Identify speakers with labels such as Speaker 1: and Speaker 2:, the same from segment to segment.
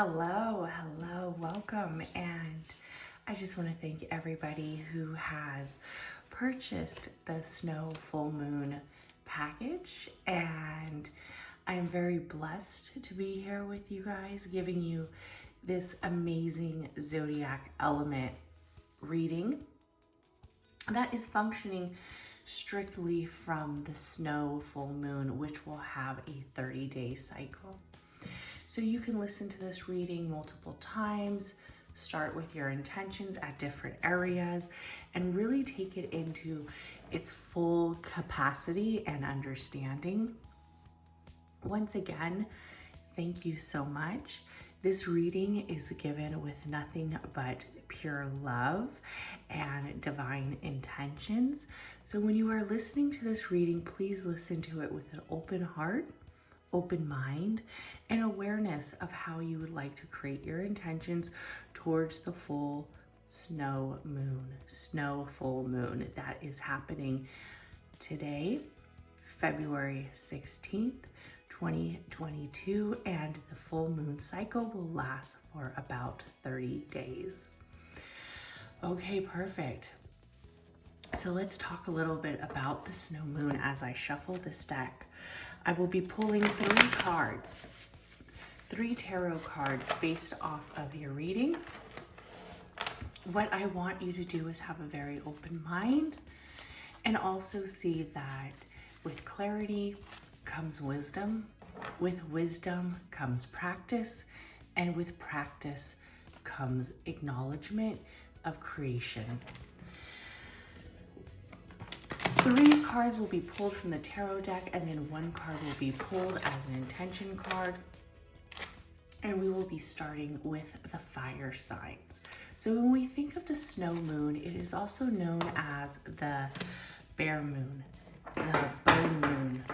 Speaker 1: Hello, welcome. And I just want to thank everybody who has purchased the Snow Full Moon package. And I'm very blessed to be here with you guys, giving you this amazing Zodiac element reading that is functioning strictly from the Snow Full Moon, which will have a 30-day cycle. So you can listen to this reading multiple times, start with your intentions at different areas, and really take it into its full capacity and understanding. Once again, thank you so much. This reading is given with nothing but pure love and divine intentions. So when you are listening to this reading, please listen to it with an open heart, open mind, and awareness of how you would like to create your intentions towards the full snow full moon that is happening today, February 16th, 2022, and the full moon cycle will last for about 30 days. Okay, perfect. So let's talk a little bit about the snow moon as I shuffle this deck. I will be pulling 3 cards, 3 tarot cards based off of your reading. What I want you to do is have a very open mind and also see that with clarity comes wisdom, with wisdom comes practice, and with practice comes acknowledgement of creation. 3 cards will be pulled from the tarot deck, and then 1 card will be pulled as an intention card. And we will be starting with the fire signs. So when we think of the snow moon, it is also known as the bear moon, the bone moon,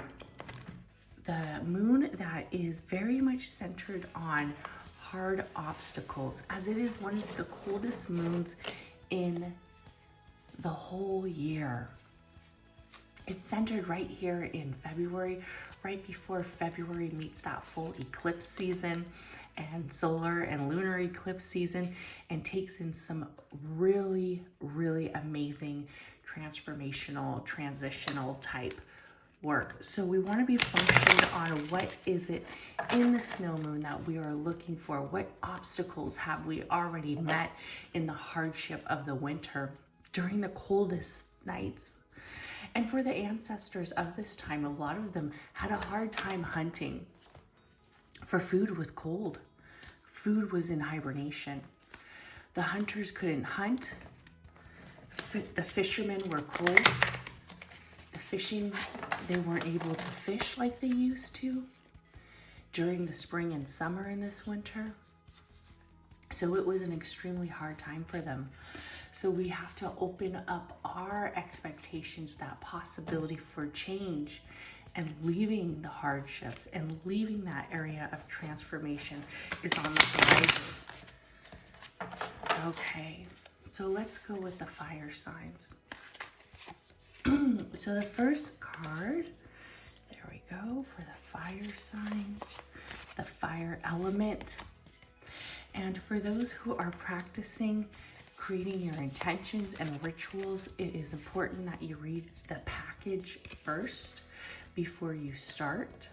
Speaker 1: the moon that is very much centered on hard obstacles, as it is one of the coldest moons in the whole year. It's centered right here in February, right before February meets that full eclipse season and solar and lunar eclipse season, and takes in some really, really amazing transformational, transitional type work. So we want to be focusing on what is it in the snow moon that we are looking for? What obstacles have we already met in the hardship of the winter during the coldest nights? And for the ancestors of this time, a lot of them had a hard time hunting, for food was cold. Food was in hibernation. The hunters couldn't hunt. The fishermen were cold. The fishing, they weren't able to fish like they used to during the spring and summer in this winter. So it was an extremely hard time for them. So we have to open up our expectations, that possibility for change, and leaving the hardships and leaving that area of transformation is on the horizon. Okay, so let's go with the fire signs. So the first card, there we go, for the fire signs, the fire element. And for those who are practicing creating your intentions and rituals, it is important that you read the package first before you start.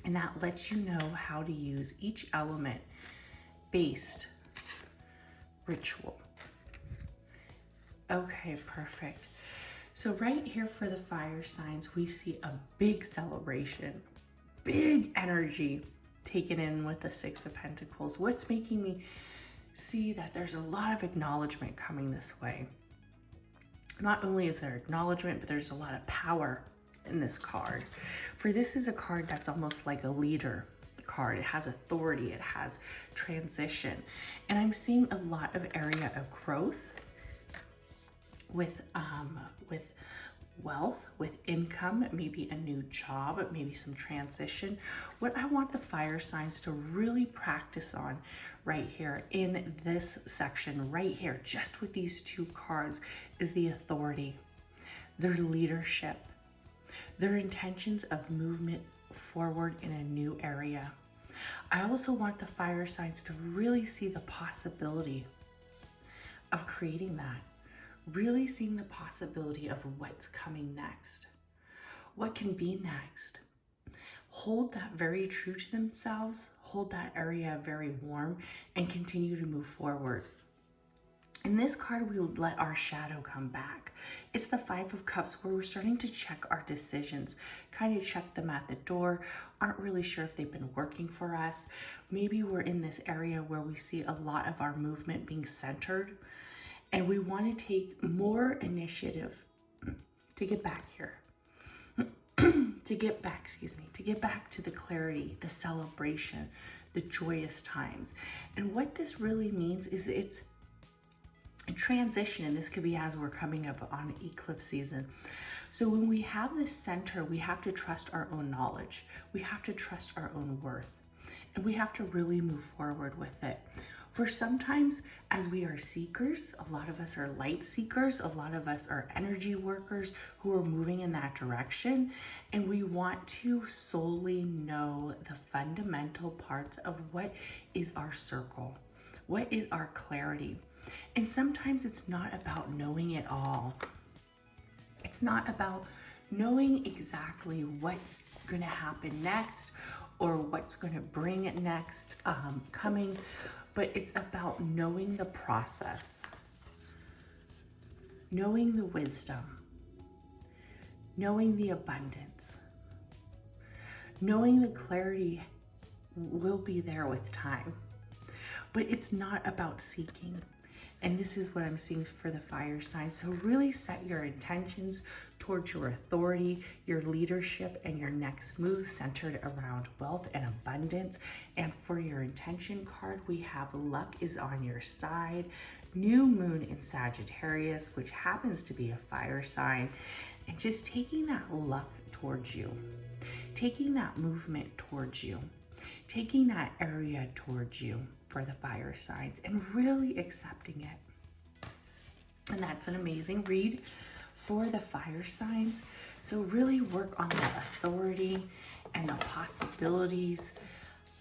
Speaker 1: And that lets you know how to use each element based ritual. Okay, perfect. So right here for the fire signs, we see a big celebration, big energy taken in with the 6 of Pentacles. What's making me see that there's a lot of acknowledgement coming this way. Not only is there acknowledgement, but there's a lot of power in this card. For this is a card that's almost like a leader card. It has authority, it has transition. And I'm seeing a lot of area of growth with wealth, with income, maybe a new job, maybe some transition. What I want the fire signs to really practice on right here in this section, right here, just with these 2 cards, is the authority, their leadership, their intentions of movement forward in a new area. I also want the fire signs to really see the possibility of creating that, really seeing the possibility of what's coming next, what can be next. Hold that very true to themselves, hold that area very warm, and continue to move forward. In this card, we let our shadow come back. It's the Five of Cups, where we're starting to check our decisions, kind of check them at the door, aren't really sure if they've been working for us. Maybe we're in this area where we see a lot of our movement being centered, and we want to take more initiative to get back here. to get back to the clarity, the celebration, the joyous times. And what this really means is it's a transition, and this could be as we're coming up on eclipse season. So when we have this center, we have to trust our own knowledge. We have to trust our own worth, and we have to really move forward with it. For sometimes, as we are seekers, a lot of us are light seekers, a lot of us are energy workers who are moving in that direction, and we want to solely know the fundamental parts of what is our circle, what is our clarity. And sometimes it's not about knowing it all. It's not about knowing exactly what's going to happen next or what's going to bring it next coming, but it's about knowing the process, knowing the wisdom, knowing the abundance, knowing the clarity will be there with time. But it's not about seeking. And this is what I'm seeing for the fire signs. So really set your intentions towards your authority, your leadership, and your next move centered around wealth and abundance. And for your intention card, we have luck is on your side, new moon in Sagittarius, which happens to be a fire sign, and just taking that luck towards you, taking that movement towards you, taking that area towards you for the fire signs, and really accepting it. And that's an amazing read for the fire signs. So really work on that authority and the possibilities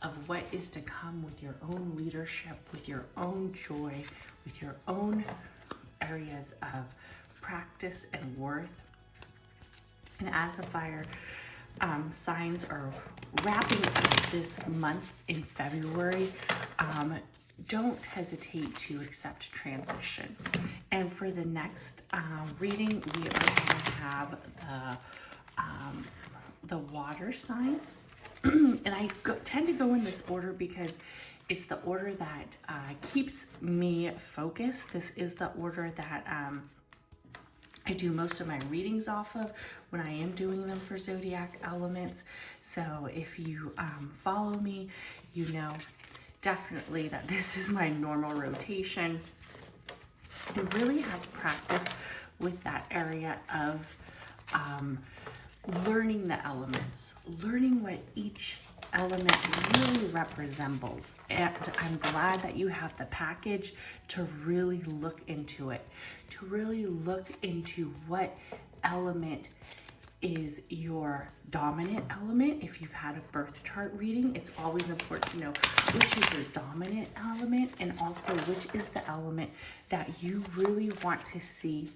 Speaker 1: of what is to come with your own leadership, with your own joy, with your own areas of practice and worth. And as the fire signs are wrapping up this month in February, don't hesitate to accept transition. And for the next reading, we are going to have the water signs. And I tend to go in this order because it's the order that keeps me focused. This is the order that I do most of my readings off of when I am doing them for zodiac elements. So if you follow me, you know definitely that this is my normal rotation. And really have practice with that area of learning the elements, learning what each element really resembles. And I'm glad that you have the package to really look into it, to really look into what element is your dominant element. If you've had a birth chart reading, it's always important to know which is your dominant element, and also which is the element that you really want to see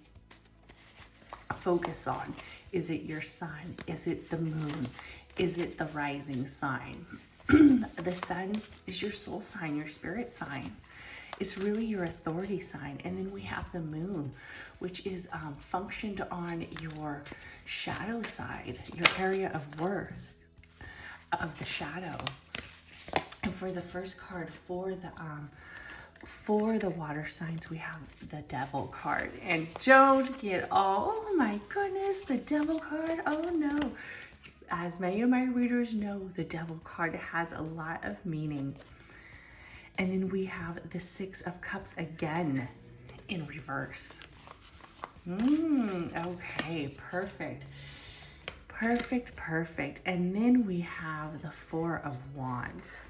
Speaker 1: focus on. Is it your sun? Is it the moon? Is it the rising sign? The sun is your soul sign, your spirit sign. It's really your authority sign. And then we have the moon, which is functioned on your shadow side, your area of worth, of the shadow. And for the first card, for the water signs, we have the devil card. And don't get all, oh my goodness, the devil card, oh no. As many of my readers know, the devil card has a lot of meaning. And then we have the Six of Cups again in reverse. Okay, perfect. Perfect. And then we have the Four of Wands.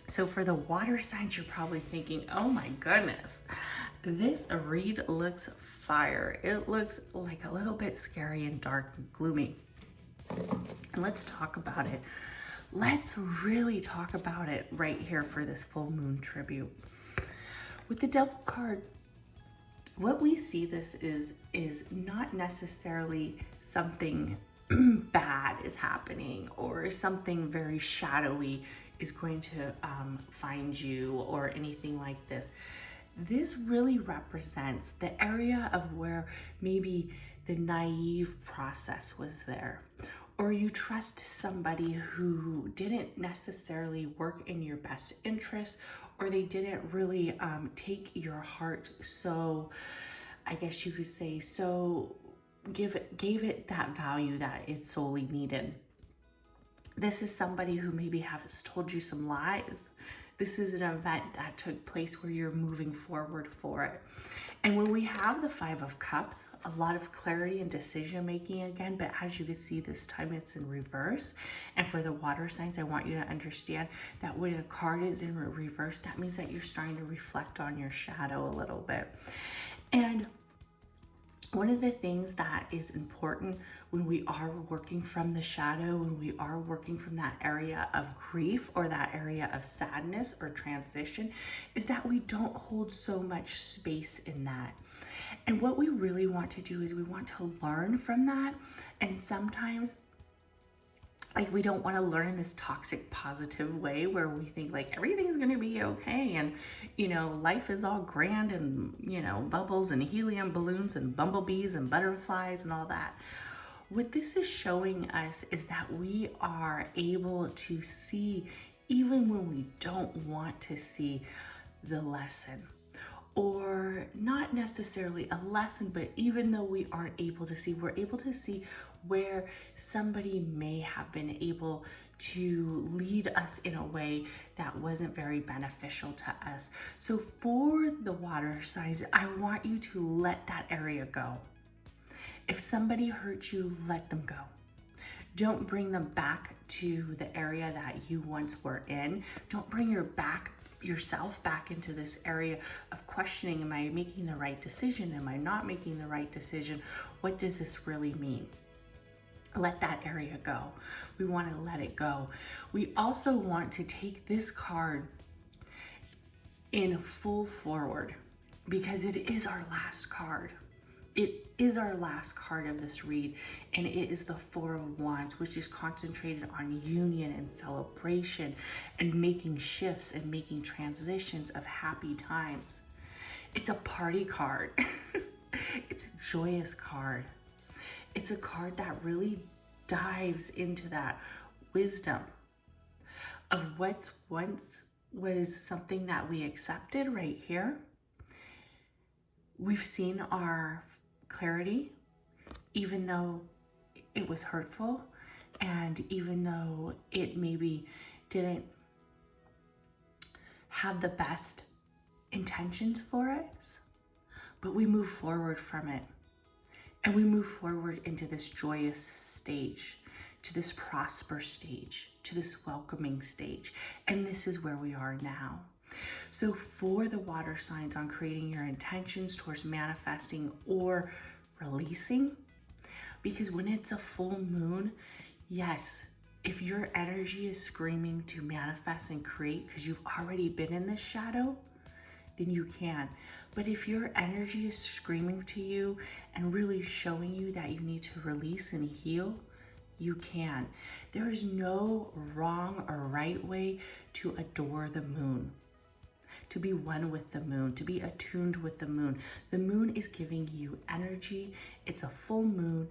Speaker 1: So for the water signs, you're probably thinking, oh my goodness, this read looks fire. It looks like a little bit scary and dark and gloomy. And let's talk about it. let's really talk about it right here for this full moon tribute. With the Devil card, what we see this is not necessarily something bad is happening or something very shadowy is going to find you or anything like this. This really represents the area of where maybe the naive process was there, or you trust somebody who didn't necessarily work in your best interest, or they didn't really take your heart so, I guess you could say, so gave it that value that it solely needed. This is somebody who maybe has told you some lies. This is an event that took place where you're moving forward for it. And when we have the Five of Cups, a lot of clarity and decision making again, but as you can see this time it's in reverse. And for the water signs, I want you to understand that when a card is in reverse, that means that you're starting to reflect on your shadow a little bit. And one of the things that is important when we are working from the shadow, when we are working from that area of grief or that area of sadness or transition, is that we don't hold so much space in that. And what we really want to do is we want to learn from that. And sometimes, like, we don't want to learn in this toxic positive way where we think like everything's going to be okay and, you know, life is all grand and, you know, bubbles and helium balloons and bumblebees and butterflies and all that. What this is showing us is that we are able to see, even when we don't want to see, the lesson. Or not necessarily a lesson, but even though we aren't able to see, we're able to see where somebody may have been able to lead us in a way that wasn't very beneficial to us. So for the water signs, I want you to let that area go. If somebody hurt you, let them go. Don't bring them back to the area that you once were in. Don't bring yourself back into this area of questioning, am I making the right decision? Am I not making the right decision? What does this really mean? Let that area go. We want to let it go. We also want to take this card in full forward because it is our last card. It is our last card of this read, and it is the Four of Wands, which is concentrated on union and celebration and making shifts and making transitions of happy times. It's a party card. It's a joyous card. It's a card that really dives into that wisdom of what's once was something that we accepted right here. We've seen our clarity, even though it was hurtful and even though it maybe didn't have the best intentions for us, but we move forward from it. And we move forward into this joyous stage, to this prosper stage, to this welcoming stage. And this is where we are now. So for the water signs on creating your intentions towards manifesting or releasing, because when it's a full moon, yes, if your energy is screaming to manifest and create because you've already been in this shadow, then you can. But if your energy is screaming to you and really showing you that you need to release and heal, you can. There is no wrong or right way to adore the moon, to be one with the moon, to be attuned with the moon. The moon is giving you energy. It's a full moon.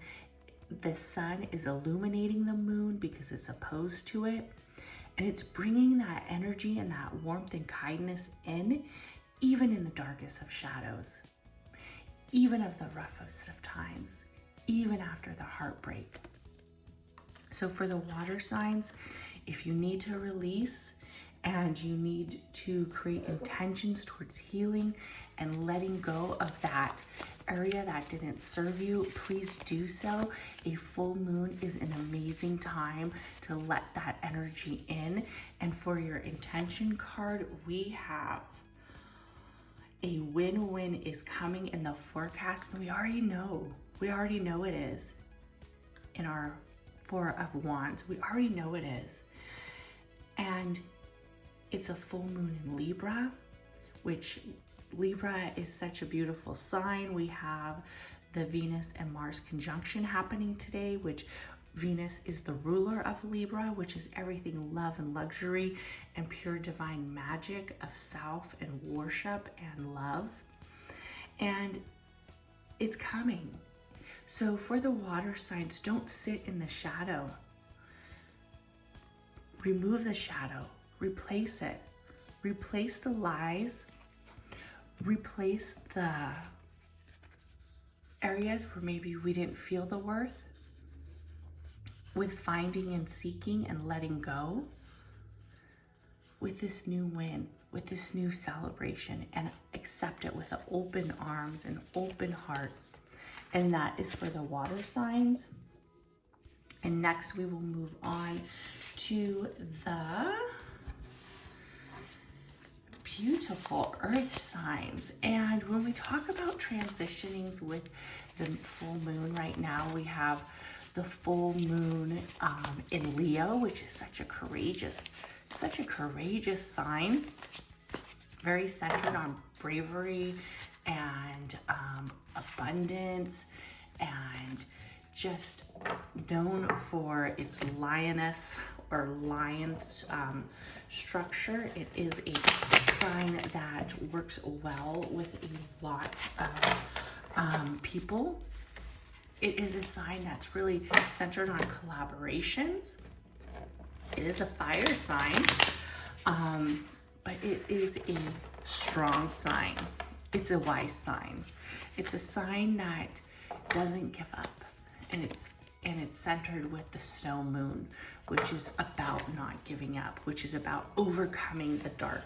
Speaker 1: The sun is illuminating the moon because it's opposed to it. And it's bringing that energy and that warmth and kindness in, even in the darkest of shadows, even of the roughest of times, even after the heartbreak. So for the water signs, if you need to release and you need to create intentions towards healing and letting go of that area that didn't serve you, please do so. A full moon is an amazing time to let that energy in. And for your intention card, we have a win-win is coming in the forecast. And we already know it is in our Four of Wands. We already know it is. And it's a full moon in Libra, which Libra is such a beautiful sign. We have the Venus and Mars conjunction happening today, which Venus is the ruler of Libra, which is everything love and luxury and pure divine magic of self and worship and love. And it's coming. So for the water signs, don't sit in the shadow. Remove the shadow, replace it. Replace the lies, replace the areas where maybe we didn't feel the worth with finding and seeking and letting go with this new win, with this new celebration, and accept it with open arms and open heart. And that is for the water signs. And next we will move on to the beautiful earth signs. And when we talk about transitionings with the full moon right now, we have the full moon in Leo, which is such a courageous sign, very centered on bravery and abundance, and just known for its lioness or lion structure. It is a sign that works well with a lot of people. It is a sign that's really centered on collaborations. It is a fire sign, but it is a strong sign. It's a wise sign. It's a sign that doesn't give up, and it's centered with the snow moon, which is about not giving up, which is about overcoming the dark,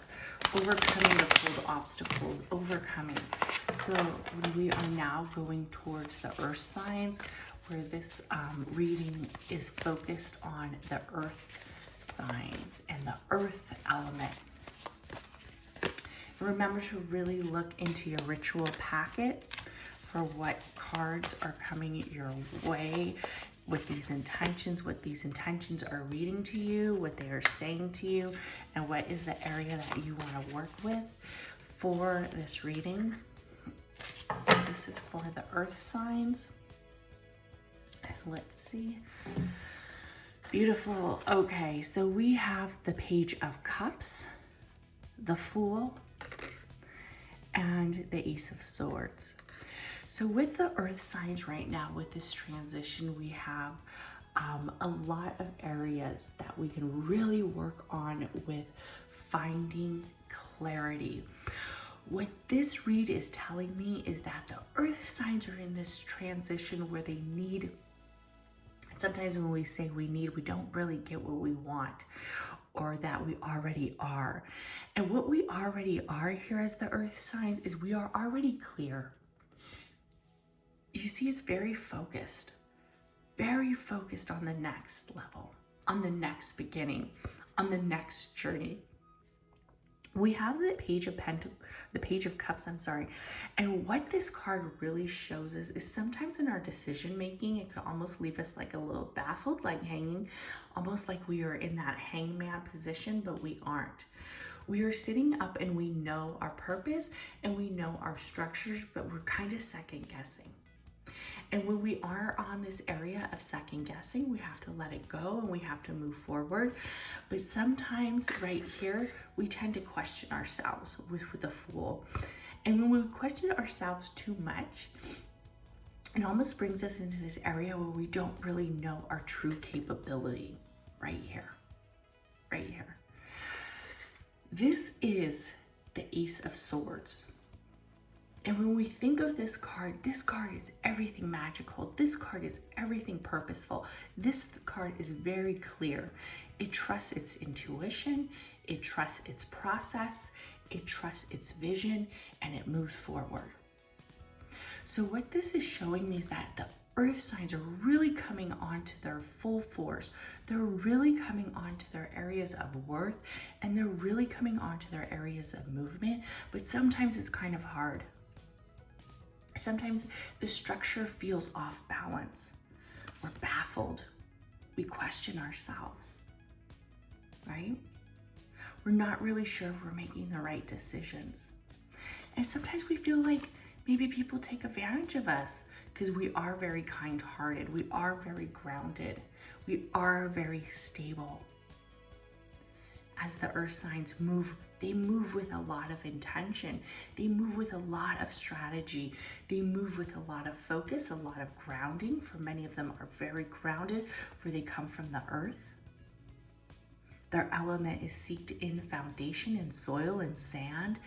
Speaker 1: overcoming the cold obstacles, overcoming. So we are now going towards the earth signs, where this reading is focused on the earth signs and the earth element. Remember to really look into your ritual packet for what cards are coming your way with these intentions, what these intentions are reading to you, what they are saying to you, and what is the area that you want to work with for this reading. So this is for the earth signs. Let's see. Beautiful. Okay, so we have the Page of Cups, the Fool, and the Ace of Swords. So with the earth signs right now, with this transition, we have a lot of areas that we can really work on with finding clarity. What this read is telling me is that the earth signs are in this transition where they need, sometimes when we say we need, we don't really get what we want, or that we already are. And what we already are here as the earth signs is we are already clear. You see, it's very focused on the next level, on the next beginning, on the next journey. We have the Page of Cups, and what this card really shows us is sometimes in our decision making, it could almost leave us like a little baffled, like hanging, almost like we are in that hangman position, but we aren't. We are sitting up and we know our purpose and we know our structures, but we're kind of second guessing. And when we are on this area of second guessing, we have to let it go and we have to move forward. But sometimes right here, we tend to question ourselves with the Fool. And when we question ourselves too much, it almost brings us into this area where we don't really know our true capability right here. This is the Ace of Swords. And when we think of this card is everything magical. This card is everything purposeful. This card is very clear. It trusts its intuition, it trusts its process, it trusts its vision, and it moves forward. So what this is showing me is that the earth signs are really coming on to their full force. They're really coming on to their areas of worth, and they're really coming on to their areas of movement. But sometimes it's kind of hard. Sometimes the structure feels off balance. We're baffled. We question ourselves, right? We're not really sure if we're making the right decisions. And sometimes we feel like maybe people take advantage of us because we are very kind-hearted. We are very grounded. We are very stable. As the earth signs move, they move with a lot of intention. They move with a lot of strategy. They move with a lot of focus, a lot of grounding. For many of them are very grounded, for they come from the earth. Their element is seeked in foundation and soil and sand,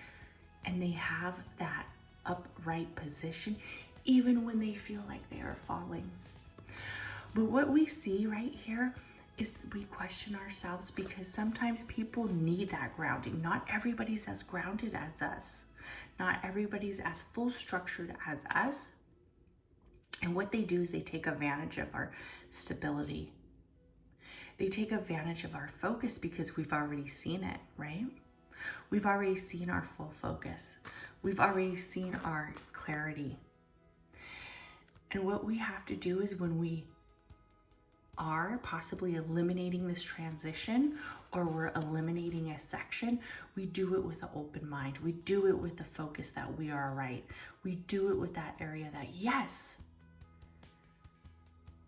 Speaker 1: and they have that upright position even when they feel like they are falling. But what we see right here is we question ourselves because sometimes people need that grounding. Not everybody's as grounded as us. Not everybody's as full structured as us. And what they do is they take advantage of our stability. They take advantage of our focus because we've already seen it, right? We've already seen our full focus. We've already seen our clarity. And what we have to do is when we are possibly eliminating this transition, or we're eliminating a section, we do it with an open mind. We do it with the focus that we are right. We do it with that area that, yes,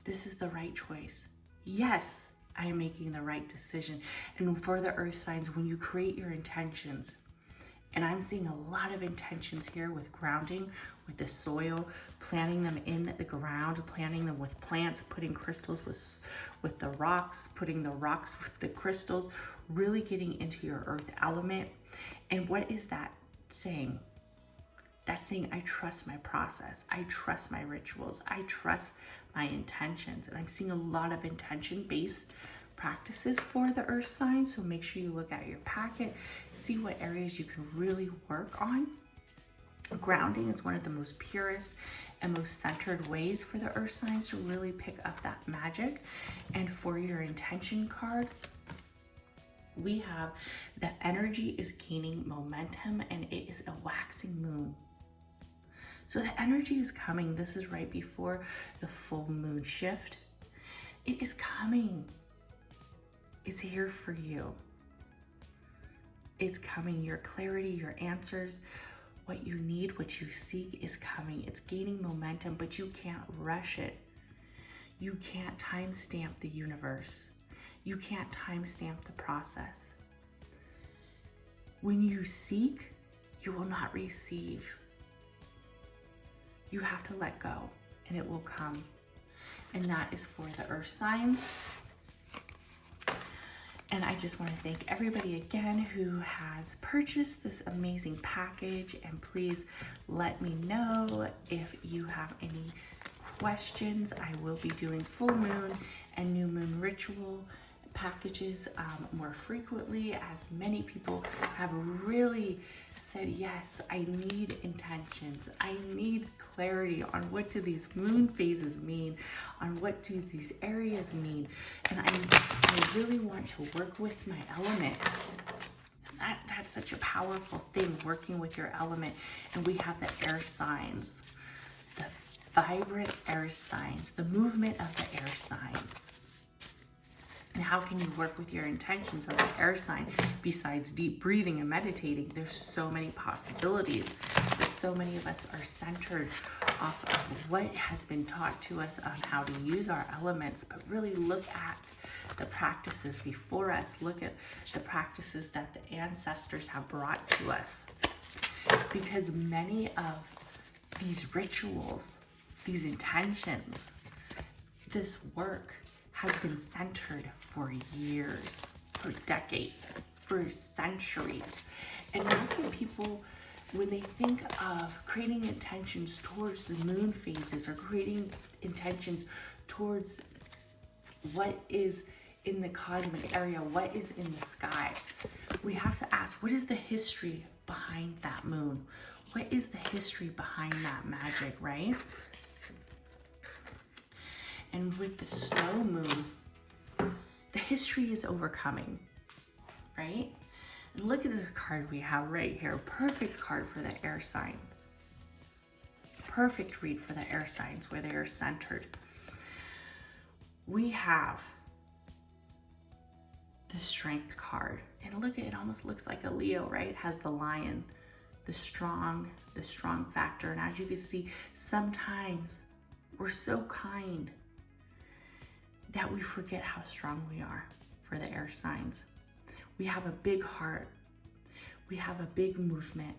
Speaker 1: this is the right choice. Yes, I am making the right decision. And for the earth signs, when you create your intentions, and I'm seeing a lot of intentions here with grounding, with the soil, planting them in the ground, planting them with plants, putting crystals with the rocks, putting the rocks with the crystals, really getting into your earth element. And what is that saying? That's saying, I trust my process. I trust my rituals. I trust my intentions. And I'm seeing a lot of intention-based practices for the earth sign. So make sure you look at your packet, see what areas you can really work on. Grounding is one of the most purest and most centered ways for the earth signs to really pick up that magic. And for your intention card, we have that energy is gaining momentum and it is a waxing moon. So the energy is coming. This is right before the full moon shift. It is coming. It's here for you. It's coming. Your clarity, your answers, what you need, what you seek is coming. It's gaining momentum, but you can't rush it. You can't timestamp the universe. You can't timestamp the process. When you seek, you will not receive. You have to let go and it will come. And that is for the earth signs. And I just want to thank everybody again who has purchased this amazing package. And please let me know if you have any questions. I will be doing full moon and new moon ritual packages more frequently, as many people have really said, yes, I need intentions. I need clarity on what do these moon phases mean, on what do these areas mean. And I really want to work with my element. And that's such a powerful thing, working with your element. And we have the air signs, the vibrant air signs, the movement of the air signs. And how can you work with your intentions as an air sign besides deep breathing and meditating? There's so many possibilities. So many of us are centered off of what has been taught to us on how to use our elements, but really look at the practices before us. Look at the practices that the ancestors have brought to us. Because many of these rituals, these intentions, this work has been centered for years, for decades, for centuries. And that's what people, when they think of creating intentions towards the moon phases or creating intentions towards what is in the cosmic area, what is in the sky, we have to ask, what is the history behind that moon? What is the history behind that magic, right? And with the snow moon, the history is overcoming, right? And look at this card we have right here. Perfect card for the air signs. Perfect read for the air signs where they are centered. We have the Strength card. And look, it almost looks like a Leo, right? It has the lion, the strong factor. And as you can see, sometimes we're so kind that we forget how strong we are for the air signs. We have a big heart. We have a big movement.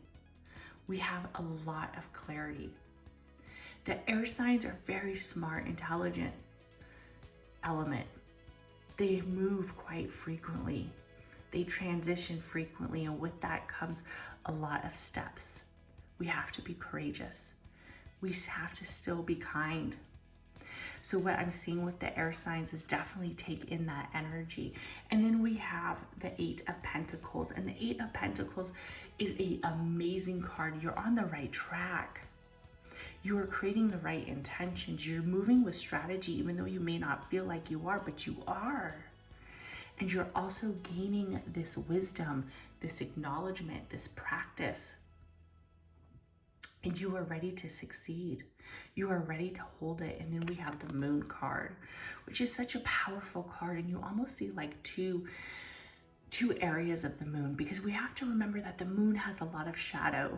Speaker 1: We have a lot of clarity. The air signs are very smart, intelligent element. They move quite frequently. They transition frequently, and with that comes a lot of steps. We have to be courageous. We have to still be kind. So what I'm seeing with the air signs is definitely take in that energy. And then we have the 8 of Pentacles, and the 8 of Pentacles is an amazing card. You're on the right track. You are creating the right intentions. You're moving with strategy, even though you may not feel like you are, but you are. And you're also gaining this wisdom, this acknowledgement, this practice. And you are ready to succeed. You are ready to hold it. And then we have the Moon card, which is such a powerful card. And you almost see like two areas of the moon, because we have to remember that the moon has a lot of shadow.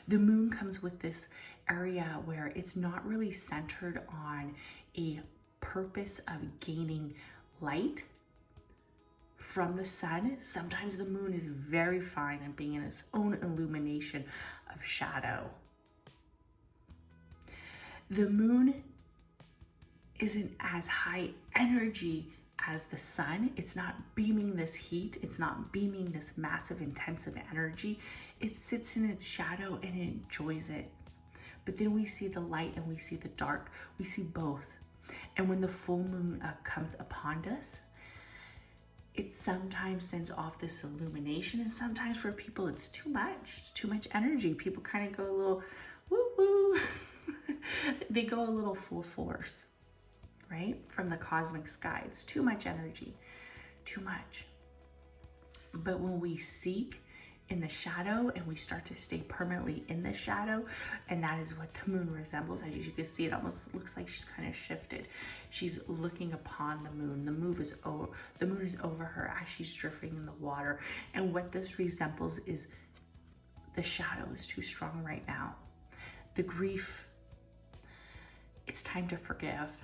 Speaker 1: The moon comes with this area where it's not really centered on a purpose of gaining light from the sun. Sometimes the moon is very fine and being in its own illumination of shadow. The moon isn't as high energy as the sun. It's not beaming this heat. It's not beaming this massive, intensive energy. It sits in its shadow and it enjoys it. But then we see the light and we see the dark. We see both. And when the full moon comes upon us, it sometimes sends off this illumination, and sometimes for people it's too much. It's too much energy. People kind of go a little woo-woo. They go a little full force, right? From the cosmic sky. It's too much energy, too much. But when we seek in the shadow and we start to stay permanently in the shadow, and that is what the moon resembles. As you can see, it almost looks like she's kind of shifted. She's looking upon the moon. The moon is over her as she's drifting in the water. And what this resembles is the shadow is too strong right now. The grief, it's time to forgive.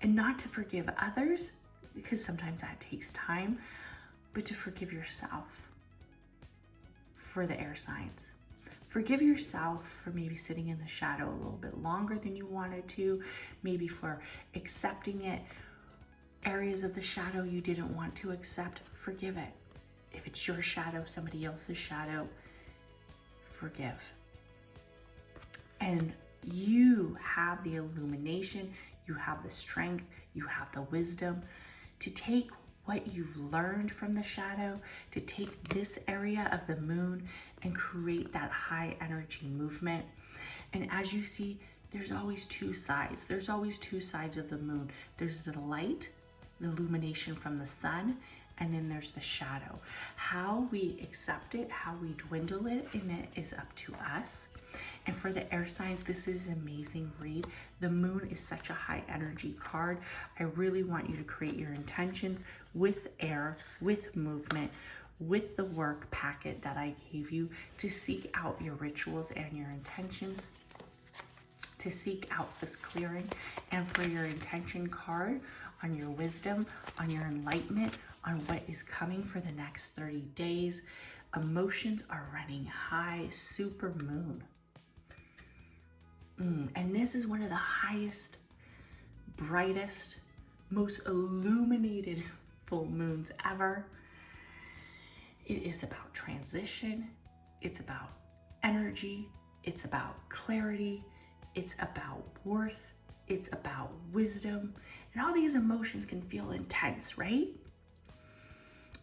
Speaker 1: And not to forgive others, because sometimes that takes time, but to forgive yourself for the air signs. Forgive yourself for maybe sitting in the shadow a little bit longer than you wanted to, maybe for accepting it. Areas of the shadow you didn't want to accept, forgive it. If it's your shadow, somebody else's shadow, forgive. And you have the illumination, you have the strength, you have the wisdom to take what you've learned from the shadow, to take this area of the moon and create that high energy movement. And as you see, there's always two sides. There's always two sides of the moon. There's the light, the illumination from the sun, and then there's the shadow. How we accept it, how we dwindle it, and it is up to us. And for the air signs, this is an amazing read. The moon is such a high energy card. I really want you to create your intentions with air, with movement, with the work packet that I gave you to seek out your rituals and your intentions, to seek out this clearing. And for your intention card, on your wisdom, on your enlightenment, on what is coming for the next 30 days. Emotions are running high, super moon. And this is one of the highest, brightest, most illuminated full moons ever. It is about transition. It's about energy. It's about clarity. It's about worth. It's about wisdom. And all these emotions can feel intense, right?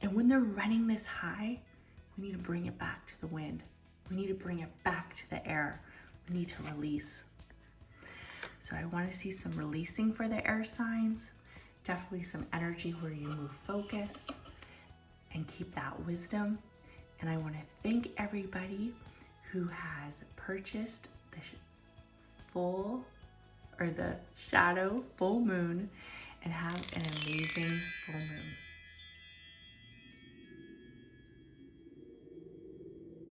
Speaker 1: And when they're running this high, we need to bring it back to the wind. We need to bring it back to the air. We need to release. So I want to see some releasing for the air signs. Definitely some energy where you move focus and keep that wisdom. And I want to thank everybody who has purchased the shadow full moon, and have an amazing full moon.